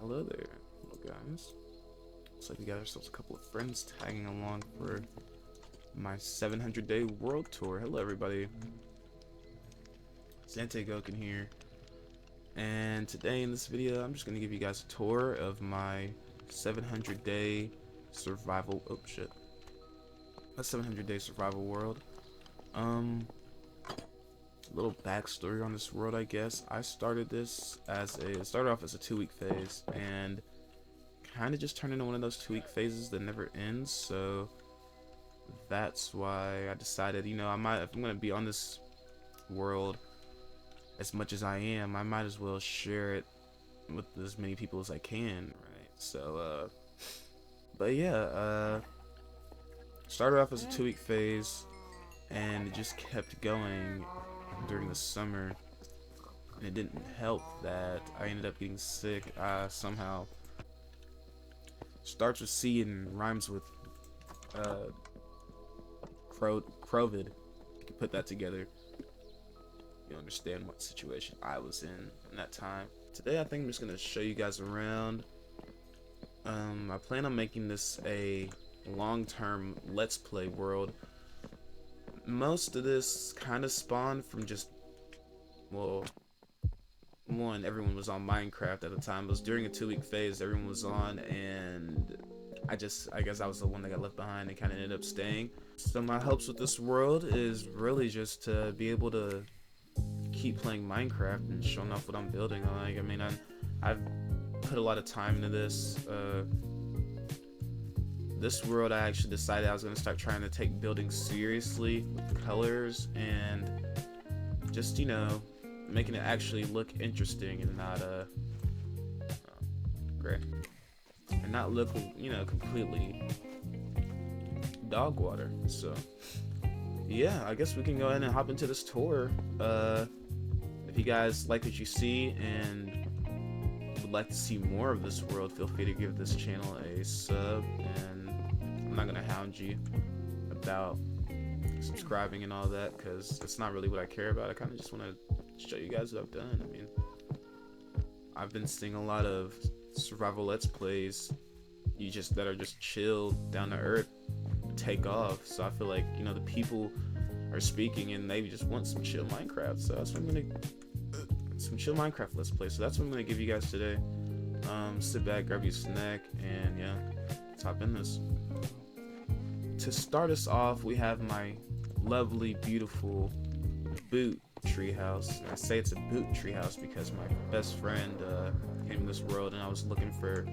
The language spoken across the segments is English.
Hello there, hello guys. Looks like we got ourselves a couple of friends tagging along for my 700-day world tour. Hello everybody, Zante Goken here, and today in this video I'm just going to give you guys a tour of my 700-day survival, oh shit, a 700-day survival world. Little backstory on this world, I guess. I started this as it started off as a 2-week phase, and kind of just turned into one of those 2-week phases that never ends. So that's why I decided, if I'm gonna be on this world as much as I am, I might as well share it with as many people as I can, right? So but yeah, started off as a 2-week phase, and it just kept going during the summer, and it didn't help that I ended up getting sick. Somehow starts with C and rhymes with Crovid. You can put that together, you'll understand what situation I was in that time. Today I think I'm just gonna show you guys around. I plan on making this a long-term let's play world. Most of this kind of spawned from just, well, one, everyone was on Minecraft at the time. It was during a 2-week phase everyone was on, and I guess I was the one that got left behind and kind of ended up staying. So my hopes with this world is really just to be able to keep playing Minecraft and showing off what I'm building. Like, I mean, I've put a lot of time into this. This world, I actually decided I was going to start trying to take building seriously with colors and just, making it actually look interesting and not great, and not look, completely dog water. So yeah, I guess we can go ahead and hop into this tour. If you guys like what you see and would like to see more of this world, feel free to give this channel a sub, and I'm not gonna hound you about subscribing and all that, because it's not really what I care about. I kind of just want to show you guys what I've done. I mean, I've been seeing a lot of survival let's plays that are just chill, down to earth, take off. So I feel like, the people are speaking and they just want some chill Minecraft. So that's what I'm gonna some chill Minecraft let's play. So that's what I'm gonna give you guys today. Sit back, grab your snack, and yeah, let's hop in this. To start us off, we have my lovely, beautiful boot treehouse. I say it's a boot treehouse because my best friend came to this world, and I was looking for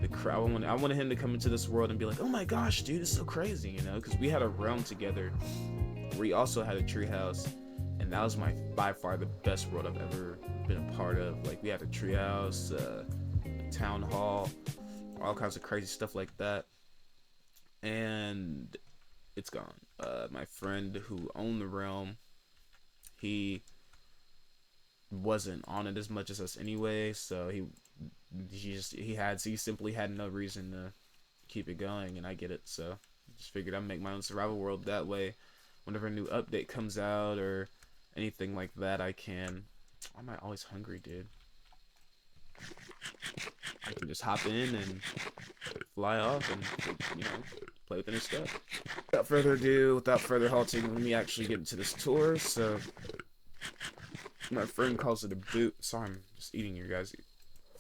the crowd. I wanted him to come into this world and be like, "Oh my gosh, dude, it's so crazy," because we had a realm together. We also had a treehouse, and that was by far the best world I've ever been a part of. Like, we had a treehouse, town hall, all kinds of crazy stuff like that. And it's gone. My friend who owned the realm, he wasn't on it as much as us anyway, so he simply had no reason to keep it going, and I get it. So just figured I'd make my own survival world. That way, whenever a new update comes out or anything like that, I can. Why am I always hungry, dude? I can just hop in and fly off and, play with any stuff. Without further ado, without further halting, let me actually get into this tour. So, my friend calls it a boot. Sorry, I'm just eating your guys'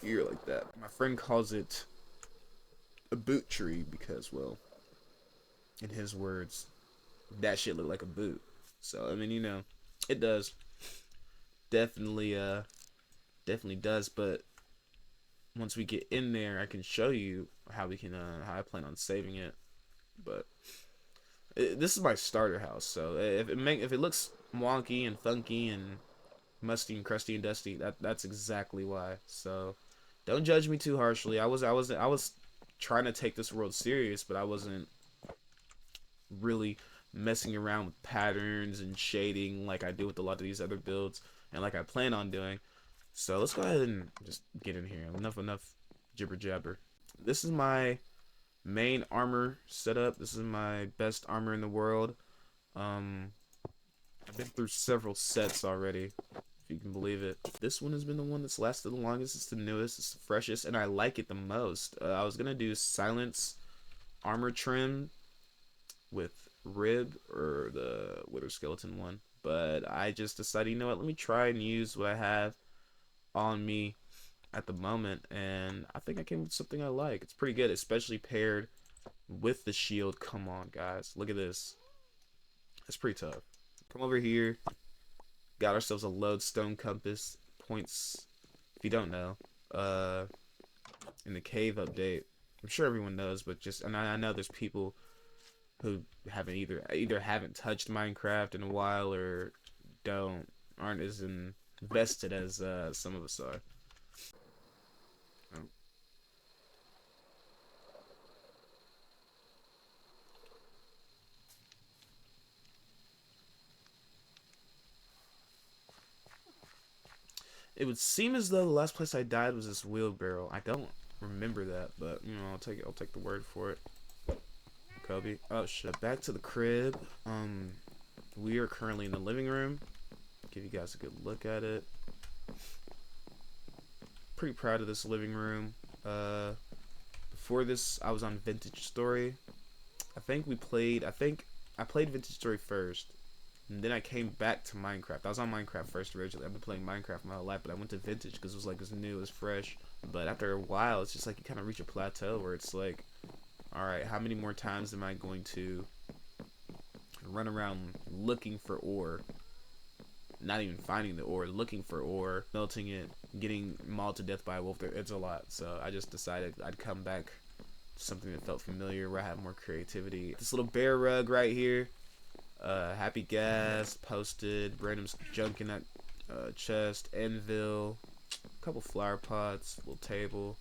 ear like that. My friend calls it a boot tree because, well, in his words, that shit looked like a boot. So, I mean, it does. Definitely does, but once we get in there, I can show you how I plan on saving it. But this is my starter house, so if it looks wonky and funky and musty and crusty and dusty, that's exactly why. So don't judge me too harshly. I was trying to take this world serious, but I wasn't really messing around with patterns and shading like I do with a lot of these other builds, and like I plan on doing. So let's go ahead and just get in here. Enough jibber jabber. This is my main armor setup. This is my best armor in the world. I've been through several sets already. if you can believe it. This one has been the one that's lasted the longest. It's the newest, it's the freshest, and I like it the most. I was gonna do silence armor trim with rib or the wither skeleton one, but I just decided, you know what, let me try and use what I have on me at the moment, and I think I came with something I like. It's pretty good, especially paired with the shield. Come on, guys, look at this. It's pretty tough. Come over here. Got ourselves a lodestone compass. Points, if you don't know, in the cave update. I'm sure everyone knows, but just, and I know there's people who haven't either haven't touched Minecraft in a while or aren't as invested as some of us are. Oh. It would seem as though the last place I died was this wheelbarrow. I don't remember that, but you know, I'll take the word for it. Kobe. Oh shit. Back to the crib. We are currently in the living room. Give you guys a good look at it. Pretty proud of this living room. Before this, I was on Vintage Story. I think I played Vintage Story first, and then I came back to Minecraft. I was on Minecraft first originally. I've been playing Minecraft my whole life, but I went to Vintage because it was like as new, as fresh. But after a while, it's just like you kind of reach a plateau where it's like, all right, how many more times am I going to run around looking for ore? Not even finding the ore, looking for ore, melting it, getting mauled to death by a wolf. It's a lot. So I just decided I'd come back to something that felt familiar, where I had more creativity. This little bear rug right here. Happy gas, posted, random junk in that chest, anvil, a couple flower pots, little table,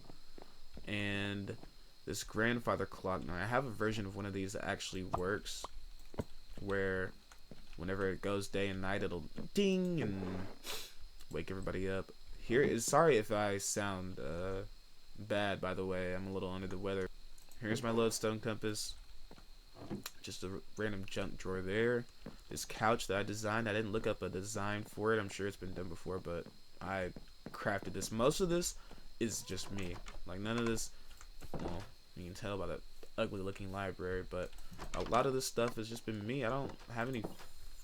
and this grandfather clock. Now I have a version of one of these that actually works, where whenever it goes day and night, it'll ding and wake everybody up. Here is, sorry if I sound bad, by the way, I'm a little under the weather. Here's my lodestone compass. Just a random junk drawer there. This couch that I designed, I didn't look up a design for it. I'm sure it's been done before, but I crafted this. Most of this is just me. Like, none of this, well, you can tell by that ugly looking library, but a lot of this stuff has just been me. I don't have any,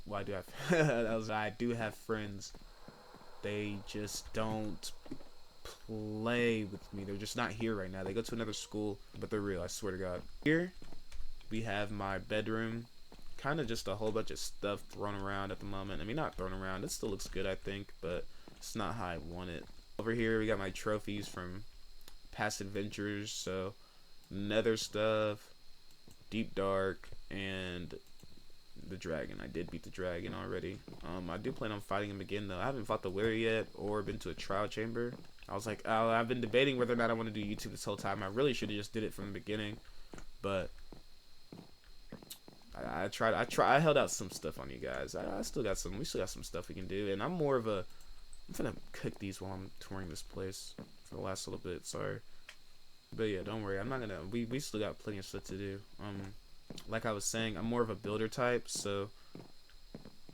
well, I do have I do have friends. They just don't play with me. They're just not here right now. They go to another school, but they're real, I swear to God. Here we have my bedroom. Kind of just a whole bunch of stuff thrown around at the moment. I mean, not thrown around. It still looks good, I think, but it's not how I want it. Over here, we got my trophies from past adventures. So, nether stuff, deep dark, and the dragon. I did beat the dragon already. I do plan on fighting him again, though. I haven't fought the wither yet or been to a trial chamber. I was like, oh, I've been debating whether or not I want to do YouTube this whole time. I really should have just did it from the beginning, but I held out some stuff on you guys. We still got some stuff we can do, and I'm gonna cook these while I'm touring this place for the last little bit, sorry. But yeah, don't worry, I'm not gonna, we still got plenty of stuff to do. Like I was saying, I'm more of a builder type, so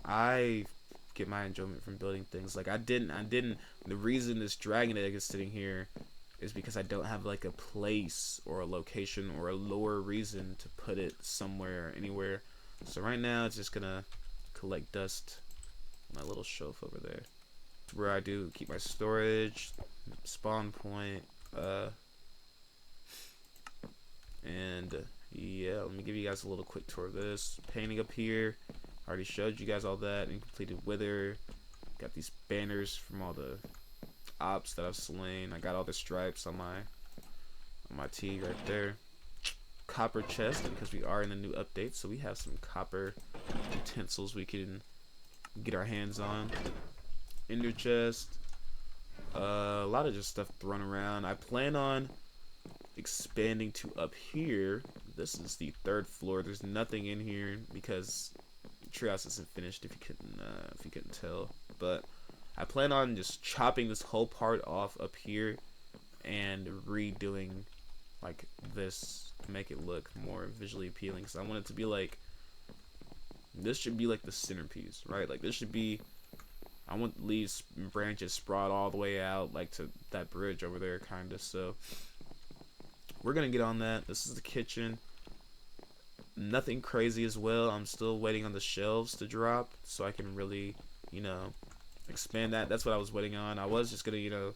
I get my enjoyment from building things. Like the reason this dragon egg is sitting here is because I don't have like a place or a location or a lore reason to put it somewhere, anywhere. So right now it's just gonna collect dust on my little shelf over there, where I do keep my storage, spawn point, and yeah, let me give you guys a little quick tour of this. Painting up here, I already showed you guys all that. And completed wither. Got these banners from all the ops that I've slain. I got all the stripes on my tee right there. Copper chest, because we are in the new update, so we have some copper utensils we can get our hands on. Ender chest. A lot of just stuff thrown around. I plan on expanding to up here. This is the 3rd floor. There's nothing in here because treehouse isn't finished, if you couldn't tell. But I plan on just chopping this whole part off up here and redoing like this to make it look more visually appealing, because I want it to be like, this should be like the centerpiece, right? Like this should be I want the leaves and branches sprout all the way out, like to that bridge over there, kinda. So we're gonna get on that. This is the kitchen. Nothing crazy as well. I'm still waiting on the shelves to drop so I can really, you know, expand that. That's what I was waiting on. I was just gonna, you know,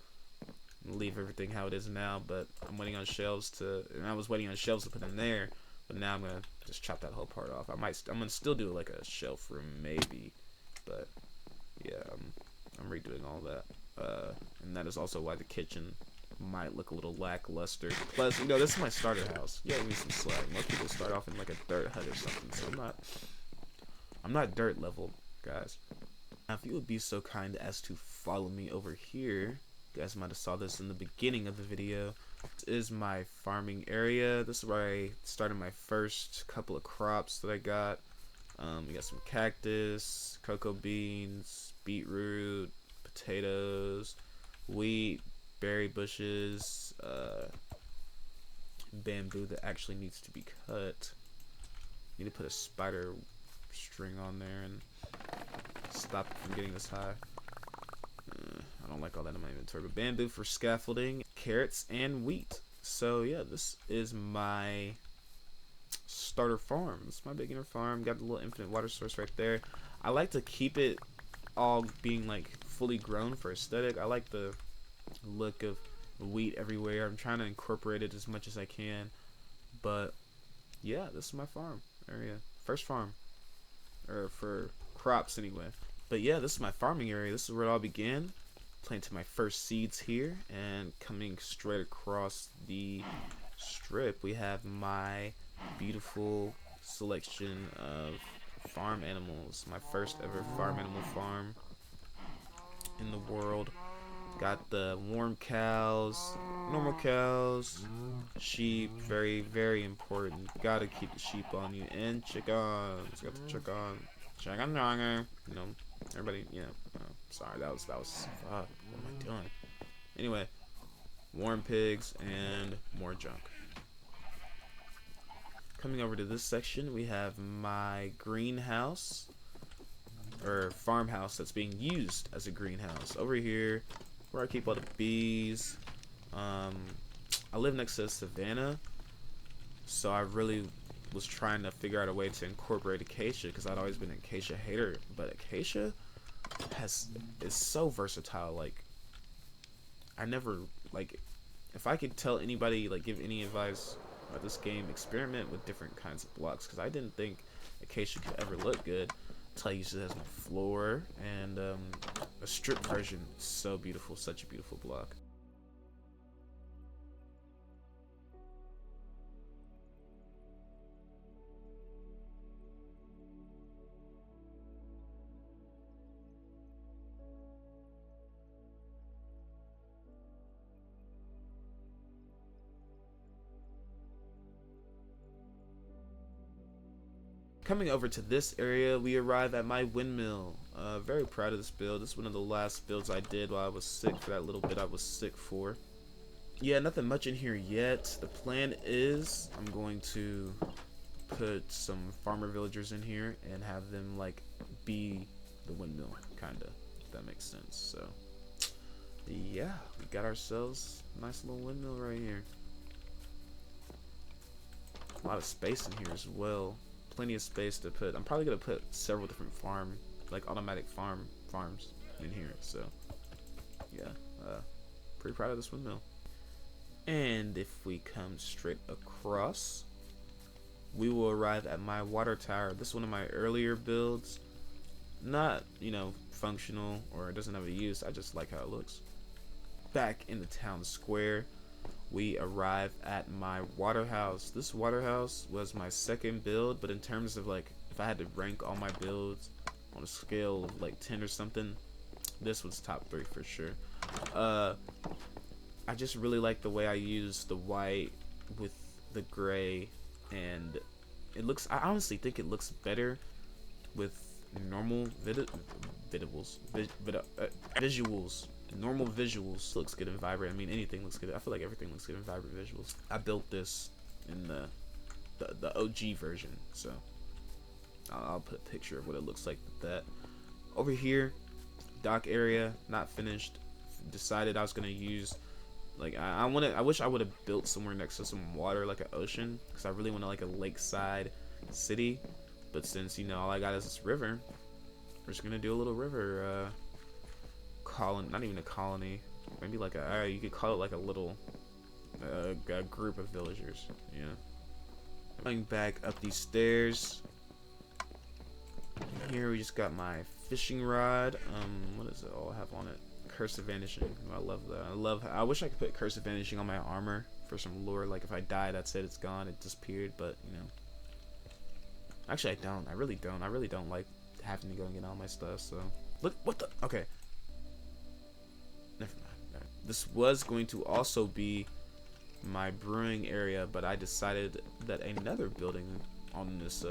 leave everything how it is now, but I'm waiting on shelves to, and I was waiting on shelves to put in there, but now I'm gonna just chop that whole part off. I'm gonna still do like a shelf room maybe, but yeah, I'm redoing all that, and that is also why the kitchen might look a little lackluster. Plus, you know, this is my starter house. Yeah, give me some slack. Most people start off in like a dirt hut or something, so I'm not dirt level, guys. Now, if you would be so kind as to follow me over here, you guys might have saw this in the beginning of the video. This is my farming area. This is where I started my first couple of crops that I got. We got some cactus, cocoa beans, beetroot, potatoes, wheat, berry bushes, bamboo that actually needs to be cut. Need to put a spider string on there and stop it from getting this high. I don't like all that in my inventory, but bamboo for scaffolding, carrots, and wheat. So yeah, this is my starter farm. This is my beginner farm. Got the little infinite water source right there. I like to keep it all being like fully grown for aesthetic. I like the look of wheat everywhere. I'm trying to incorporate it as much as I can. But yeah, this is my farm area. First farm, or for crops anyway. But yeah, this is my farming area. This is where it all began. Planted my first seeds here, and coming straight across the strip, we have my beautiful selection of farm animals. My first ever farm animal farm in the world. Got the warm cows, normal cows, sheep, very, very important. Gotta keep the sheep on you, and chickens. Got the chicken jonger. You know, everybody, you know, sorry, that was, fuck, what am I doing? Anyway, warm pigs and more junk. Coming over to this section, we have my greenhouse, or farmhouse that's being used as a greenhouse. Over here, where I keep all the bees. I live next to a savannah, so I really was trying to figure out a way to incorporate acacia, because I'd always been an acacia hater, but acacia is so versatile. Like, I never, like, if I could tell anybody, like, give any advice about this game, experiment with different kinds of blocks, because I didn't think acacia could ever look good until I used it as my floor, and a strip version is so beautiful, such a beautiful block. Coming over to this area, we arrive at my windmill. Very proud of this build. This is one of the last builds I did while I was sick, for that little bit I was sick for. Yeah, nothing much in here yet. The plan is I'm going to put some farmer villagers in here and have them like be the windmill, kinda, if that makes sense. So yeah, we got ourselves a nice little windmill right here. A lot of space in here as well. Plenty of space to put. I'm probably gonna put several different automatic farms in here. So yeah, pretty proud of this windmill. And if we come straight across, we will arrive at my water tower. This is one of my earlier builds. Not, you know, functional, or it doesn't have a use. I just like how it looks. Back in the town square, we arrive at my water house. This water house was my second build, but in terms of like, if I had to rank all my builds on a scale of like 10 or something, this was top 3 for sure. I just really like the way I use the white with the gray, and it looks, I honestly think it looks better with normal visuals. Normal visuals looks good and vibrant. I mean, anything looks good. I feel like everything looks good in vibrant visuals. I built this in the OG version, so I'll put a picture of what it looks like with that. Over here, dock area, not finished. Decided I was gonna use like I wish I would have built somewhere next to some water, like an ocean, because I really wanted like a lakeside city. But since all I got is this river, we're just gonna do a little river colony, not even a colony, maybe like you could call it like a little a group of villagers. Yeah. Going back up these stairs. Here we just got my fishing rod. What does it all have on it? Curse of Vanishing. I love that. I wish I could put Curse of Vanishing on my armor for some lore. Like if I die, that's it. It's gone. It disappeared. But actually, I don't. I really don't. I really don't like having to go and get all my stuff. So look, what the? Okay. Never mind. This was going to also be my brewing area, but I decided that another building on this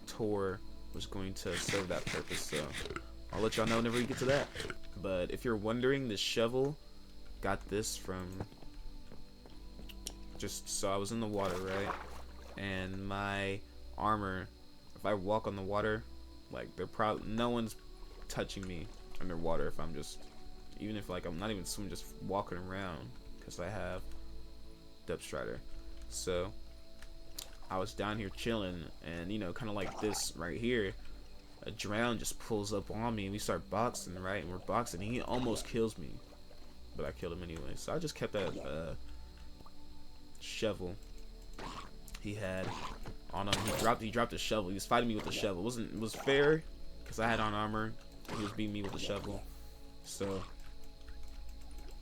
tour was going to serve that purpose, so I'll let y'all know whenever we get to that. But if you're wondering, this shovel, got this from so I was in the water, right? And my armor, if I walk on the water, like no one's touching me underwater if I'm just, even if like I'm not even swimming, just walking around, because I have Depth Strider. So I was down here chilling, and kind of like this right here, a drown just pulls up on me, and we start boxing, right? And we're boxing, and he almost kills me, but I killed him anyway. So I just kept that shovel he had on him. He dropped the shovel. He was fighting me with the shovel. It was fair because I had on armor. He was beating me with the shovel, so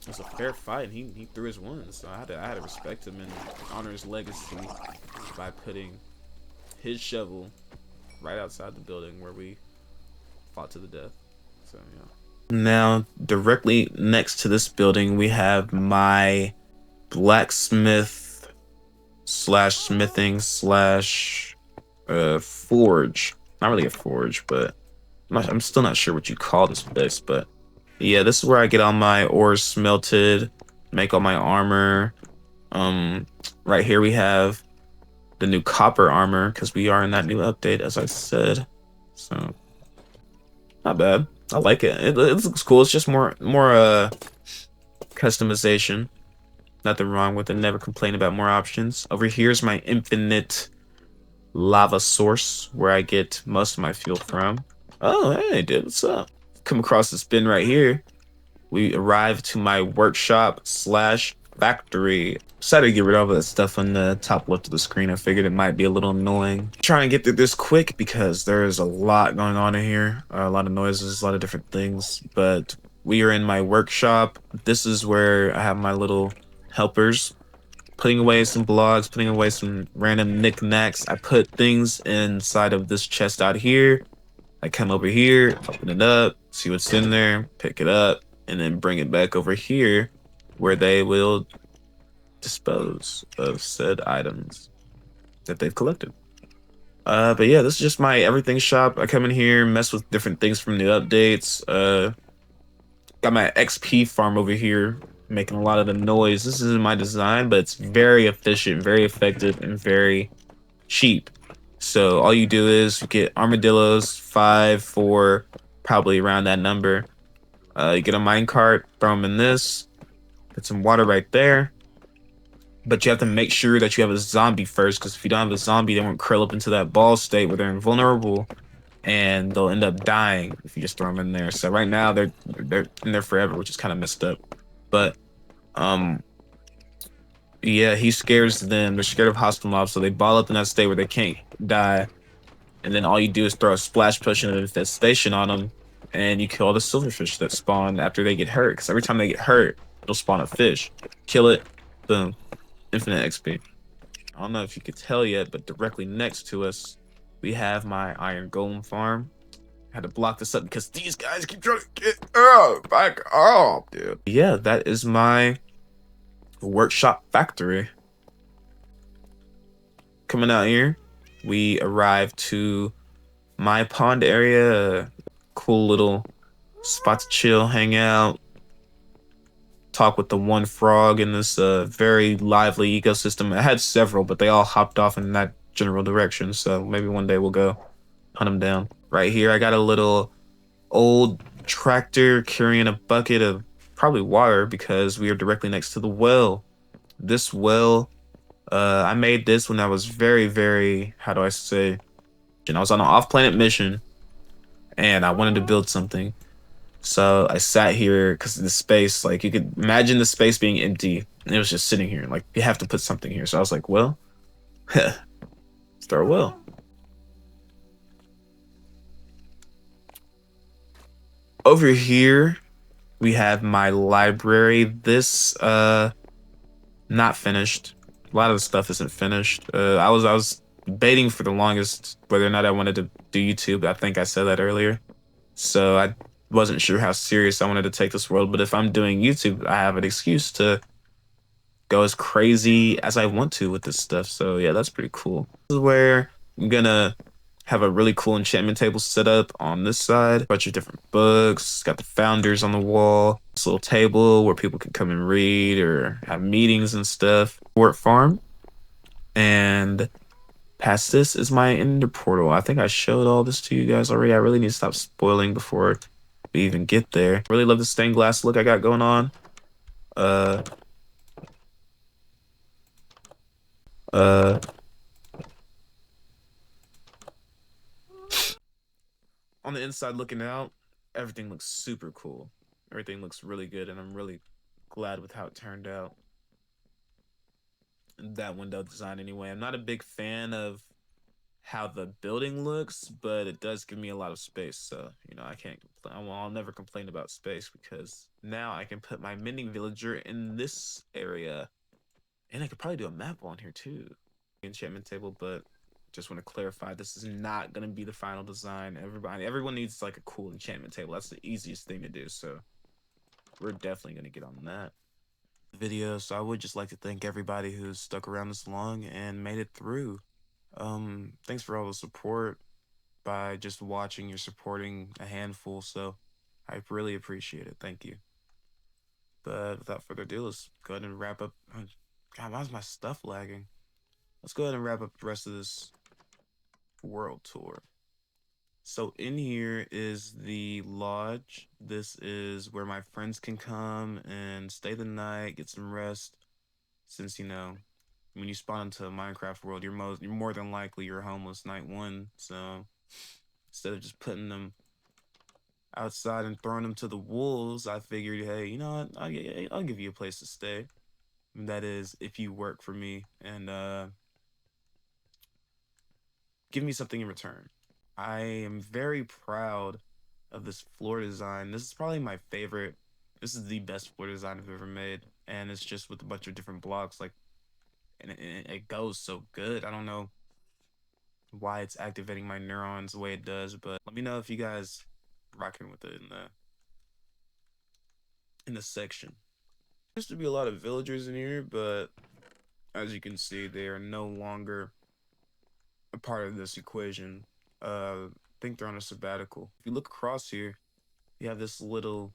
it was a fair fight, and he threw his ones. So I had to respect him and honor his legacy by putting his shovel right outside the building where we fought to the death. So yeah. Now directly next to this building we have my blacksmith slash smithing slash forge. Not really a forge, but I'm still not sure what you call this place, but yeah, this is where I get all my ores smelted, make all my armor. Right here we have the new copper armor, because we are in that new update, as I said. So not bad. I like it. It looks cool. It's just more customization. Nothing wrong with it. Never complain about more options. Over here is my infinite lava source, where I get most of my fuel from. Oh, hey, dude, what's up? Come across this bin right here. We arrived to my workshop slash factory. Decided to get rid of all that stuff on the top left of the screen. I figured it might be a little annoying. Trying to get through this quick because there's a lot going on in here. A lot of noises, a lot of different things. But we are in my workshop. This is where I have my little helpers. Putting away some blogs, putting away some random knickknacks. I put things inside of this chest out here. I come over here, open it up, see what's in there, pick it up, and then bring it back over here where they will dispose of said items that they've collected. But yeah, this is just my everything shop. I come in here, mess with different things from new updates. Got my XP farm over here, making a lot of the noise. This isn't my design, but it's very efficient, very effective, and very cheap. So all you do is you get armadillos, 5, 4, probably around that number. You get a minecart, throw them in this, put some water right there. But you have to make sure that you have a zombie first, because if you don't have a zombie, they won't curl up into that ball state where they're invulnerable, and they'll end up dying if you just throw them in there. So right now they're in there forever, which is kind of messed up. But yeah, he scares them. They're scared of hostile mobs, so they ball up in that state where they can't die. And then all you do is throw a splash potion of infestation on them, and you kill all the silverfish that spawn after they get hurt. Because every time they get hurt, it'll spawn a fish. Kill it, boom, infinite XP. I don't know if you could tell yet, but directly next to us, we have my iron golem farm. I had to block this up because these guys keep trying to get back up, dude. Yeah, that is my workshop factory. Coming out here, we arrived to my pond area. Cool little spot to chill, hang out, talk with the one frog in this very lively ecosystem. I had several, but they all hopped off in that general direction, so maybe one day we'll go hunt them down. Right here I got a little old tractor carrying a bucket of probably water because we are directly next to the well. This well, I made this when I was very, very, how do I say? I was on an off-planet mission and I wanted to build something. So I sat here because the space, like you could imagine the space being empty and it was just sitting here. Like you have to put something here. So I was like, well, start a well. Over here, we have my library. This not finished. A lot of the stuff isn't finished. I was debating for the longest whether or not I wanted to do YouTube. I think I said that earlier. So I wasn't sure how serious I wanted to take this world, but if I'm doing YouTube, I have an excuse to go as crazy as I want to with this stuff. So yeah, that's pretty cool. This is where I'm gonna have a really cool enchantment table set up on this side. A bunch of different books. Got the founders on the wall. This little table where people can come and read or have meetings and stuff. Fort Farm. And past this is my ender portal. I think I showed all this to you guys already. I really need to stop spoiling before we even get there. Really love the stained glass look I got going on. Uh on the inside looking out, everything looks super cool. Everything looks really good and I'm really glad with how it turned out. That window design anyway. I'm not a big fan of how the building looks, but it does give me a lot of space. So, you know, I can't complain. I'll never complain about space because now I can put my mending villager in this area. And I could probably do a map on here too. Enchantment table, but just want to clarify this is not going to be the final design. Everyone needs like a cool enchantment table. That's the easiest thing to do. So we're definitely going to get on that video. So I would just like to thank everybody who's stuck around this long and made it through. Thanks for all the support by just watching. You're supporting a handful, so I really appreciate it. Thank you. But without further ado, let's go ahead and wrap up. God, why is my stuff lagging? Let's go ahead and wrap up the rest of this world tour. So in here is the lodge. This is where my friends can come and stay the night, get some rest. Since, you know, when you spawn into a Minecraft world, you're more than likely you're homeless night one. So instead of just putting them outside and throwing them to the wolves, I figured, hey, you know what? I'll give you a place to stay. And that is if you work for me and give me something in return. I am very proud of this floor design. This is probably my favorite. This is the best floor design I've ever made. And it's just with a bunch of different blocks, like, and it goes so good. I don't know why it's activating my neurons the way it does, but let me know if you guys rocking with it in the section. There used to be a lot of villagers in here, but as you can see, they are no longer a part of this equation. I think they're on a sabbatical. If you look across here, you have this little,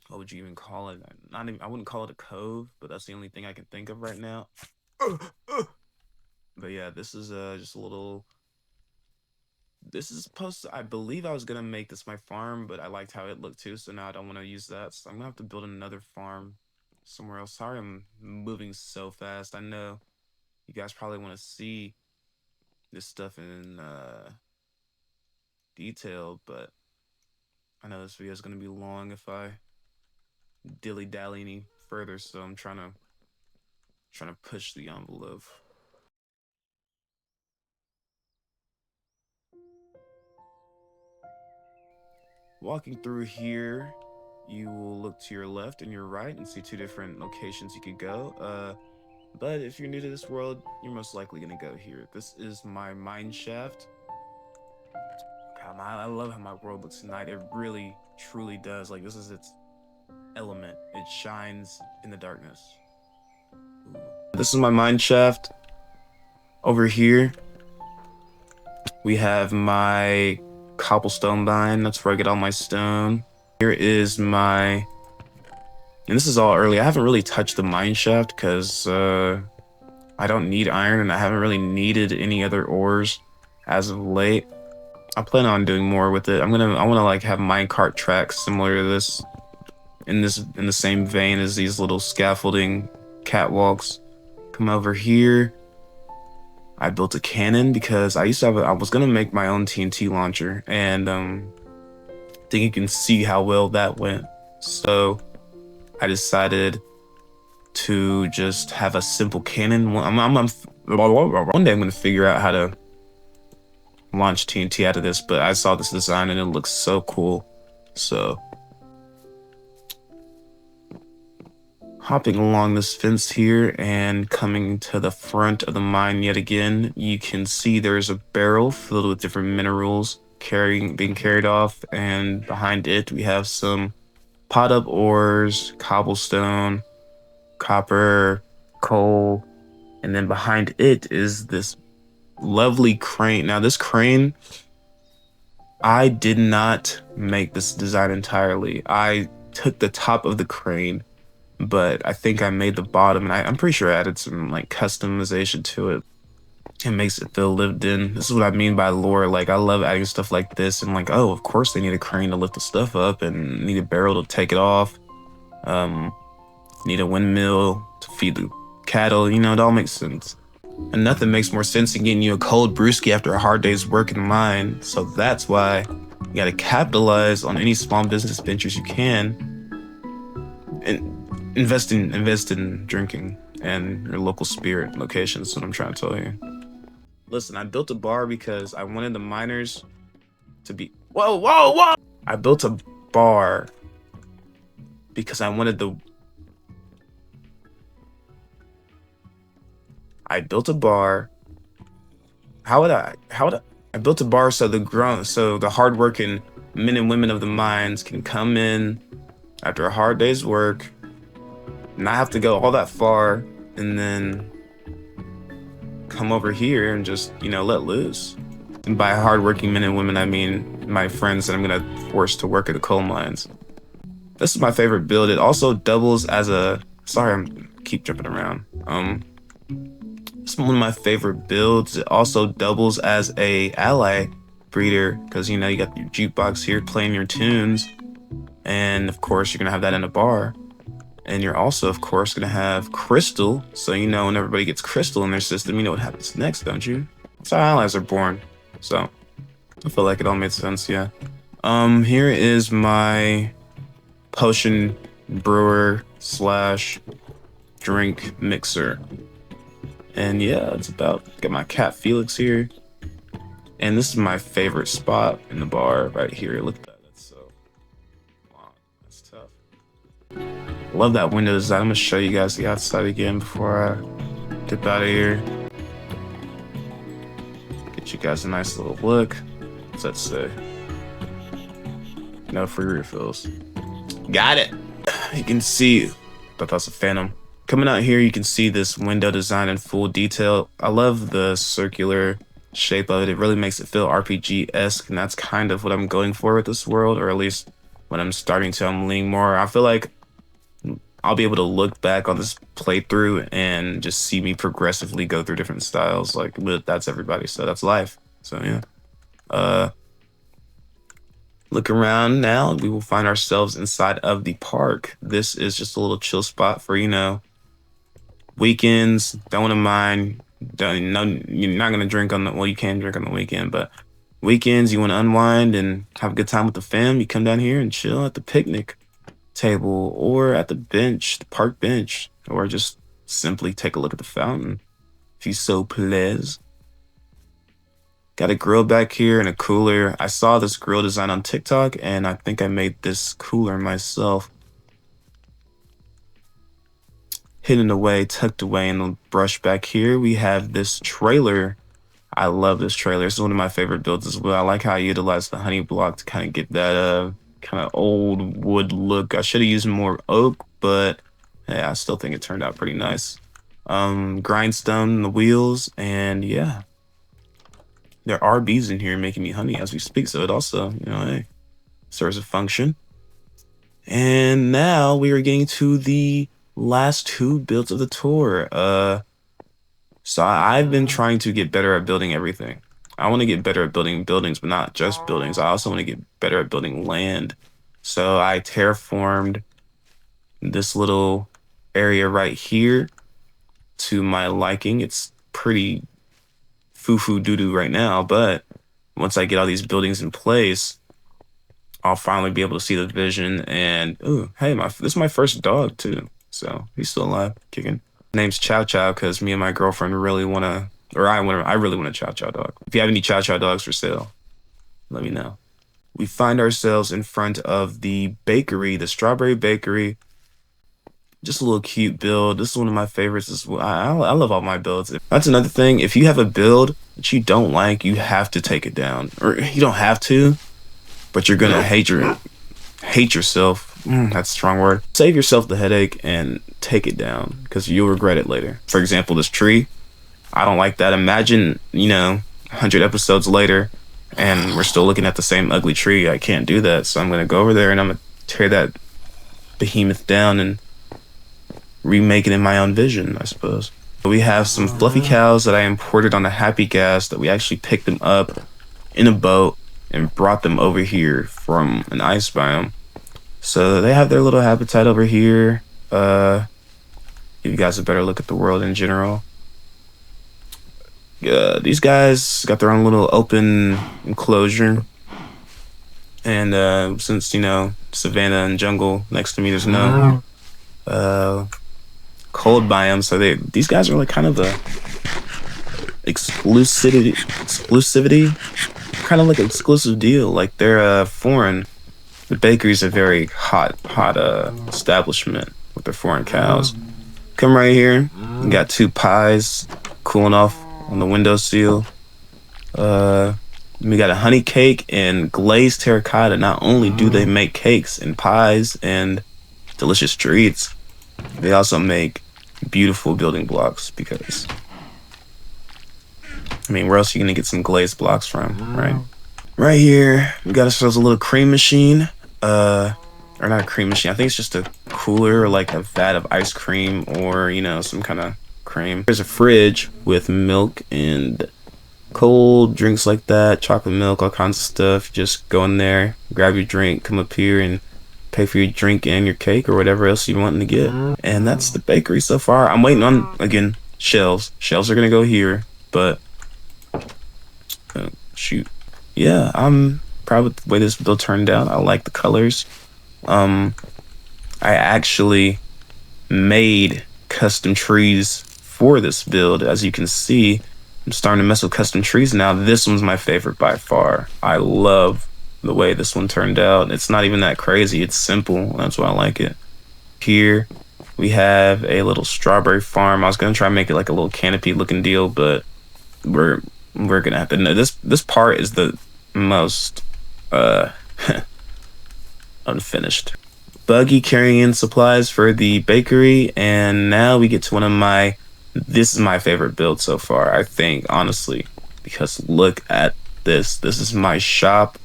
what would you even call it? I wouldn't call it a cove, but that's the only thing I can think of right now. But yeah, this is just a little. This is supposed to, I believe I was gonna make this my farm, but I liked how it looked too, so now I don't want to use that. So I'm gonna have to build another farm somewhere else. Sorry, I'm moving so fast. I know you guys probably want to see this stuff in detail, but I know this video is gonna be long if I dilly-dally any further, so I'm trying to push the envelope. Walking through here, you will look to your left and your right and see two different locations you could go. But if you're new to this world, you're most likely gonna go here. This is my mine shaft. God, I love how my world looks tonight. It really, truly does. Like, this is its element. It shines in the darkness. Ooh. This is my mine shaft. Over here, we have my cobblestone mine. That's where I get all my stone. Here is my, and this is all early. I haven't really touched the mine shaft because I don't need iron and I haven't really needed any other ores as of late. I plan on doing more with it. I want to like have minecart tracks similar to this, in the same vein as these little scaffolding catwalks. Come over here. I built a cannon because I used to have I was gonna make my own TNT launcher, and I think you can see how well that went. So I decided to just have a simple cannon. One day I'm gonna figure out how to launch TNT out of this, but I saw this design and it looks so cool. So hopping along this fence here and coming to the front of the mine yet again, you can see there's a barrel filled with different minerals being carried off, and behind it we have some pot up ores, cobblestone, copper, coal, and then behind it is this lovely crane. Now this crane, I did not make this design entirely. I took the top of the crane, but I think I made the bottom, and I'm pretty sure I added some like customization to it. It makes it feel lived in. This is what I mean by lore. Like, I love adding stuff like this, and like, oh, of course they need a crane to lift the stuff up, and need a barrel to take it off. Need a windmill to feed the cattle. You know, it all makes sense. And nothing makes more sense than getting you a cold brewski after a hard day's work in the mine. So that's why you gotta capitalize on any small business ventures you can, and invest in drinking and your local spirit locations. That's what I'm trying to tell you. Listen, I built a bar because I wanted the miners to be... Whoa! I built a bar because I wanted the... I built a bar... I built a bar so the hardworking men and women of the mines can come in after a hard day's work, not have to go all that far, and then come over here and just, you know, let loose. And by hardworking men and women, I mean my friends that I'm gonna force to work at the coal mines. This is my favorite build. It also doubles as a... Sorry, I keep jumping around. It's one of my favorite builds. It also doubles as a ally breeder because, you know, you got your jukebox here playing your tunes, and of course you're gonna have that in a bar. And you're also, of course, gonna have crystal. So, you know, when everybody gets crystal in their system, you know what happens next, don't you? That's how allies are born. So I feel like it all made sense, yeah. Here is my potion brewer slash drink mixer. And yeah, it's about... Got my cat Felix here. And this is my favorite spot in the bar right here. Look at that. That's so... Wow, that's tough. Love that window design. I'm gonna show you guys the outside again before I dip out of here. Get you guys a nice little look. What's that say? No free refills. Got it. You can see... Thought that's a phantom. Coming out here, you can see this window design in full detail. I love the circular shape of it. It really makes it feel RPG-esque, and that's kind of what I'm going for with this world, or at least when I'm starting to. I'm leaning more. I feel like I'll be able to look back on this playthrough and just see me progressively go through different styles. Like, that's everybody, so that's life. So yeah. Look around now, we will find ourselves inside of the park. This is just a little chill spot for, you know, weekends. Don't want to mind. No, you're not gonna drink on the... Well, you can drink on the weekend, but weekends you want to unwind and have a good time with the fam. You come down here and chill at the picnic table or at the bench, the park bench, or just simply take a look at the fountain if you so please. Got a grill back here and a cooler. I saw this grill design on TikTok, and I think I made this cooler myself. Hidden away, tucked away in the brush back here, we have this trailer. I love this trailer. It's one of my favorite builds as well. I like how I utilize the honey block to kind of get that kind of old wood look. I should have used more oak, but yeah, I still think it turned out pretty nice. Grindstone in the wheels, and yeah. There are bees in here making me honey as we speak, so it also, you know, hey, serves a function. And now we are getting to the last two builds of the tour. So I've been trying to get better at building everything. I want to get better at building buildings, but not just buildings. I also want to get better at building land. So I terraformed this little area right here to my liking. It's pretty foo-foo doo-doo right now, but once I get all these buildings in place, I'll finally be able to see the vision. And ooh, hey, this is my first dog too, so he's still alive, kicking. Name's Chow Chow because me and my girlfriend really wanna, or I really want a Chow Chow dog. If you have any Chow Chow dogs for sale, let me know. We find ourselves in front of the bakery, the Strawberry Bakery. Just a little cute build. This is one of my favorites. I love all my builds. That's another thing. If you have a build that you don't like, you have to take it down. Or you don't have to, but you're gonna hate yourself. That's a strong word. Save yourself the headache and take it down because you'll regret it later. For example, this tree. I don't like that. Imagine, 100 episodes later and we're still looking at the same ugly tree. I can't do that. So I'm gonna go over there and I'm gonna tear that behemoth down and remake it in my own vision, I suppose. We have some fluffy cows that I imported on a happy gas that we actually picked them up in a boat and brought them over here from an ice biome. So they have their little habitat over here. Give you guys a better look at the world in general. These guys got their own little open enclosure. And since, savanna and jungle next to me, there's no cold biome, so these guys are like kind of a exclusivity, kind of like an exclusive deal. Like they're foreign. The bakery's a very hot establishment with their foreign cows. Come right here. We got 2 pies cooling off on the windowsill. We got a honey cake and glazed terracotta. Not only do they make cakes and pies and delicious treats, they also make beautiful building blocks because, where else are you gonna get some glazed blocks from, right? Right here, we got ourselves a little cream machine. Or not a cream machine. I think it's just a cooler or like a vat of ice cream or, some kind of cream. There's a fridge with milk and cold drinks like that, chocolate milk, all kinds of stuff. Just go in there, grab your drink, come up here and pay for your drink and your cake or whatever else you want to get. And that's the bakery so far. I'm waiting on, again, shelves. Shelves are gonna go here, but shoot. Yeah, I'm proud with the way this build turned out. I like the colors. I actually made custom trees for this build. As you can see, I'm starting to mess with custom trees now. This one's my favorite by far. I love the way this one turned out. It's not even that crazy. It's simple. That's why I like it. Here we have a little strawberry farm. I was gonna try and make it like a little canopy looking deal, but we're gonna have to know this part is the most unfinished. Buggy carrying in supplies for the bakery, and now we get to this is my favorite build so far, I think, honestly, because look at this. This is my shop.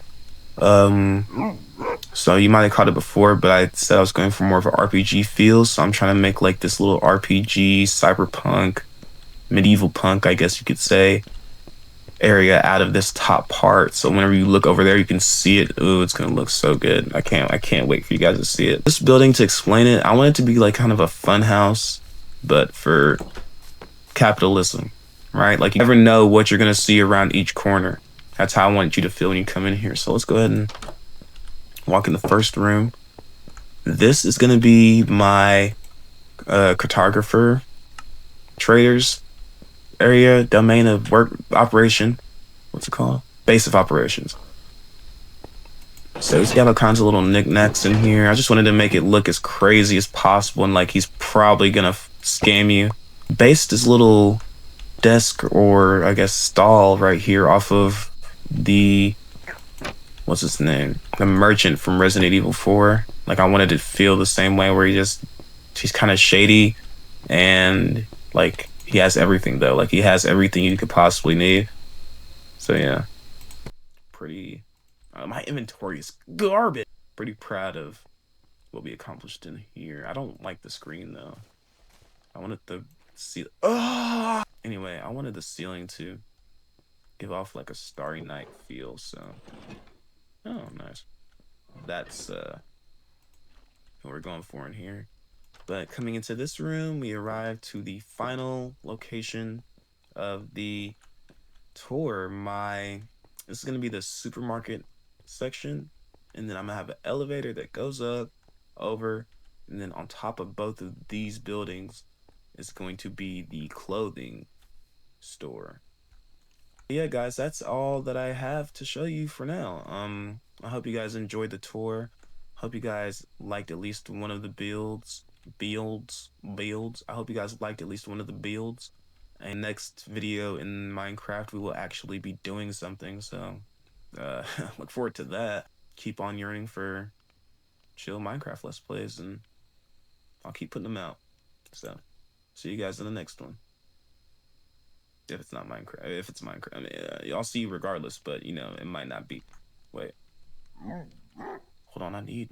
So you might have caught it before, but I said I was going for more of an RPG feel, so I'm trying to make like this little RPG, cyberpunk, medieval punk, I guess you could say, area out of this top part. So whenever you look over there, you can see it. Ooh, it's gonna look so good. I can't wait for you guys to see it. This building, to explain it, I want it to be like kind of a fun house, but for capitalism, right? Like you never know what you're gonna see around each corner. That's how I want you to feel when you come in here. So let's go ahead and walk in the first room. This is gonna be my cartographer traders area, domain of work operation. What's it called? Base of operations. So he's got all kinds of little knickknacks in here. I just wanted to make it look as crazy as possible and like he's probably gonna scam you. Based this little desk or I guess stall right here off of the, what's his name? The merchant from Resident Evil 4. Like I wanted to feel the same way where he's kind of shady and like he has everything though. Like he has everything you could possibly need. So yeah, pretty. My inventory is garbage. Pretty proud of what we accomplished in here. I don't like the screen though. I wanted the ceiling. Oh! Anyway, I wanted the ceiling to give off like a Starry Night feel. So, oh, nice. That's what we're going for in here. But coming into this room, we arrive to the final location of the tour. This is gonna be the supermarket section, and then I'm gonna have an elevator that goes up, over, and then on top of both of these buildings is going to be the clothing store. Yeah, guys, that's all that I have to show you for now. I hope you guys enjoyed the tour. Hope you guys liked at least one of the builds. I hope you guys liked at least one of the builds. And next video in Minecraft, we will actually be doing something. So, look forward to that. Keep on yearning for chill Minecraft Let's Plays, and I'll keep putting them out. So, see you guys in the next one. If it's not Minecraft, if it's Minecraft, I mean, y'all see regardless, but you know, it might not be. Wait. Hold on, I need.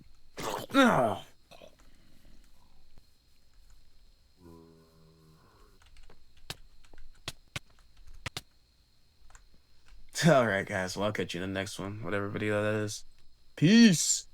Alright, guys, well, I'll catch you in the next one, whatever video that is. Peace!